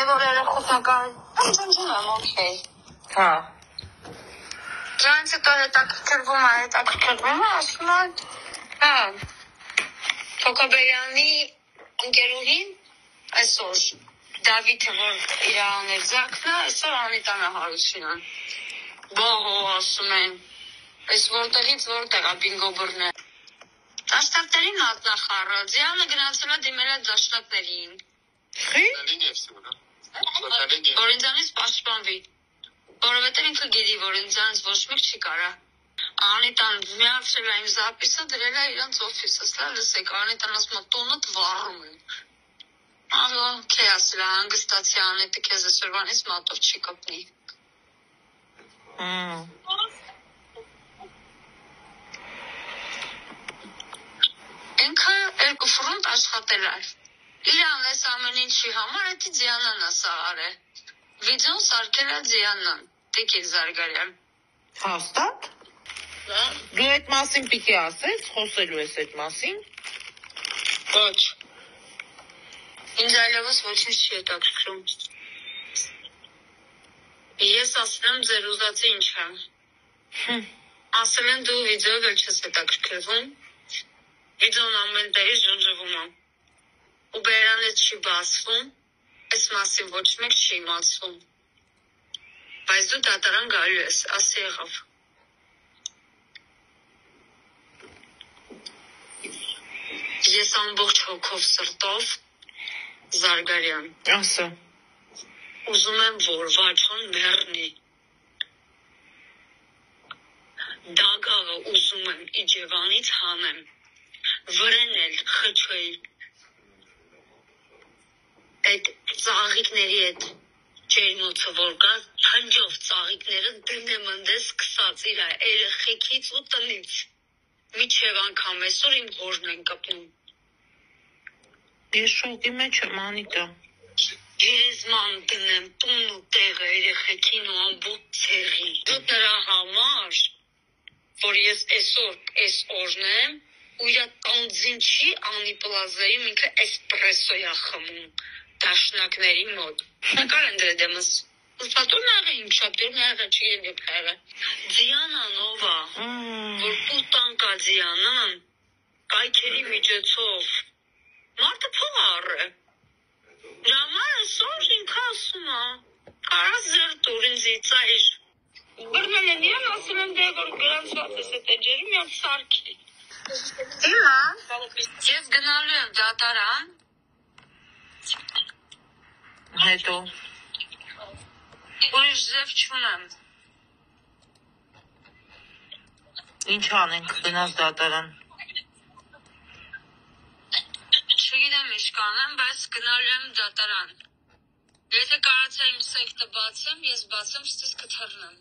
որ երախոսական ջնջում եմ, օքեյ։ Հա։ Դրանց հետո հետաքրքրվում է, ասում է, հա, Թոքաբերյանի ընկերուհին այսօր Դավիթը, որ իր աներ Զաքն է, այսօր Անիտան է Հարությունյան։ Բողո, ասում են, այս որտեղից որտեղ է բինգո բռնել։ Դաշնակներին ատնախառը, Ձիանը գնացել է դիմել է դաշնակներին։ Որ ինձանից պաշտպանվի, որովհետև ինքը գիտի, որ ինձանից ոչ մեկ չի կարա։ Անիտան միացրել է իմ զապիսը, դրել է իրանց օֆիսս, լսեք, Անիտան ասում է տունդ վառում են։ Ահա ասել է հանգստացի Անիտը քեզ այսօրվանից մատով չի կպնի։ Ինքը երկու ֆրոնտ աշխատել է։ Իրան այս ամեն ինչի համար էդի Ձիանան է սաղարել։ Վիդեոն սարքել է Ձիանան, Տիկիկ Զարգարյան։ Հաստատ։ Դու այդ մասին պիտի ասես, խոսելու ես այդ մասին։ Ոչ։ Ինձ այլևս ոչինչ չի հետաքրքրում։ Ես ասել եմ ձեր ուզածը ինչ է։ Ասել են դու վիդեոյով էլ չես հետաքրքրվում։ Վիդեոն ամեն տեղից ջնջվում է։ Ու բերանից չի բացվում, այս մասին ոչ մեկ չի իմացվում։ Բայց դու դատարան գալու ես, ասի եղավ։ Ես ամբողջ հոգով սրտով Զարգարյան։ Ասա։ Ուզում եմ, որ Վաչոն մեռնի։ Դագաղը ուզում եմ Իջևանից հանեմ, վրենել, խչել, այդ ծաղիկների այդ ջերմոցը, որ կա, հնջով ծաղիկները դնեմ ընդես կսած իրա երեխեքից ու տնից, միջև անգամ այսօր իմ հորն են կպնում։ Ես շոկի մեջ եմ, Անիտա։ Գերեզման դնեմ, տուն ու տեղը երեխեքին ու ամբողջ ցեղին։ Դու նրա համար, որ ես այս օրն եմ, ու իրա տանձին չի Անի պլազայում ինքը էսպրեսո է խմում դաշնակների մոտ։ Նկար են դրել դեմս։ Ուսպատում աղին, շապտերում աղը չի են դեպքայղը։ Ձիանան ով է, որ պուտանկա Ձիանան, կայքերի միջոցով, մարդը փող առը։ Դրամար այսօր ինքը ասում է, կարաս զրտուր ինձի ծայր։ Բրնել են իրան, ասում եմ դե, որ գրանցված ես էտ էջերի միան սարքի։ Հիմա, ես գնալու եմ դատարան, Հետո։ ուրիշ ձև չունեմ։ Ինչ անենք, գնաս դատարան։ Չգիտեմ ինչ կանեմ, բայց գնալու եմ դատարան։ Եթե կարացա իմ սեկտը բացեմ, ես բացեմ, ստիս կթռնեմ։